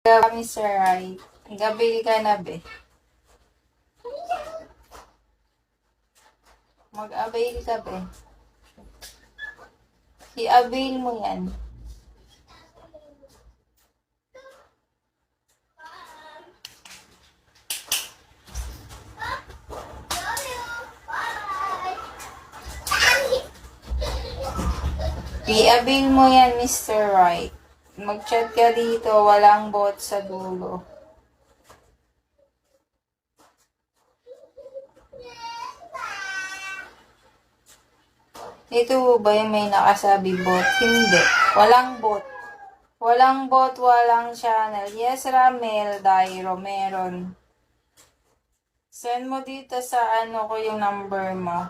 Kami Sir Rai. Gabi ka na be. Mag-avail ka be. I-avail mo yan. I-avail mo yan, Mr. Right. Mag-chat ka dito, walang bot sa dulo. Ito ba yung may nakasabi bot? Hindi. Walang bot. Walang bot, walang channel. Yes, Ramel, Dairo, meron. Send mo dito sa ko yung number mo.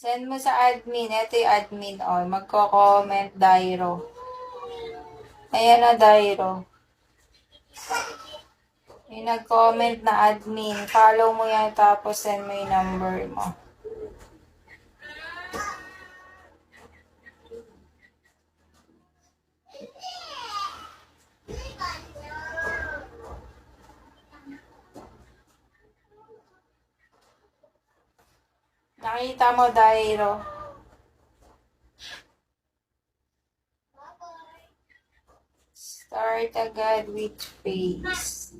Send mo sa admin. Ito yung admin, Magko-comment, Dairo. Ayan na, Dairo. Yung nag-comment na admin. Follow mo yan, tapos send mo yung number mo. Nakita mo, Dairo. Start agad with face.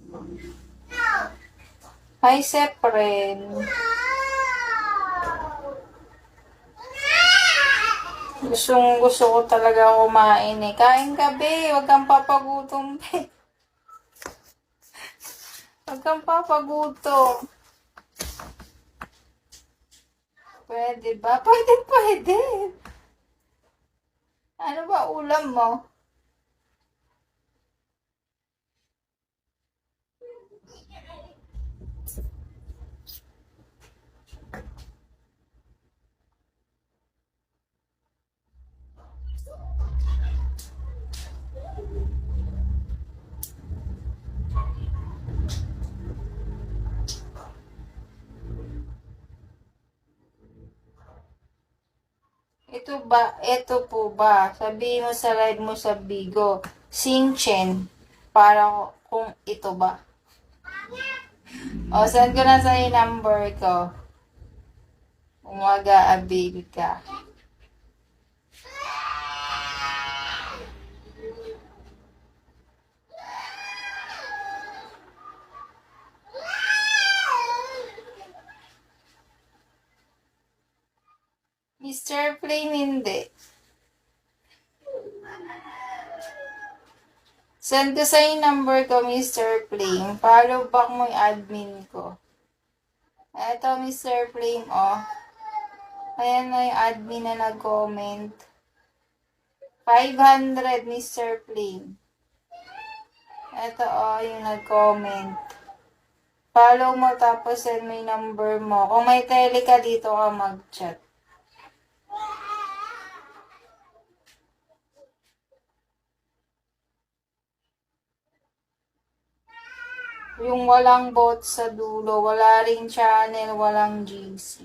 Hi, Sepren. Gusto ko talaga kumain eh. Kain ka, be. Huwag kang papagutom, be. Huwag kang papagutom. Pwede ba? Pwede. Ano ba ulam mo? Ito po ba? Sabihin mo sa live mo sa Bigo, Singchen, para kung ito ba. O, send ko na sa yung number ko. Kung mag-a-avail ka. Mr. Flame, hindi. Send ko sa yung number ko, Mr. Flame. Follow back mo yung admin ko. Eto, Mr. Flame, Ayan na yung admin na nag-comment. 500, Mr. Flame. Eto, yung nag-comment. Follow mo, tapos send mo yung number mo. Kung may tele ka, dito ka mag-chat. Yung walang bot sa dulo, wala ring channel, walang GC.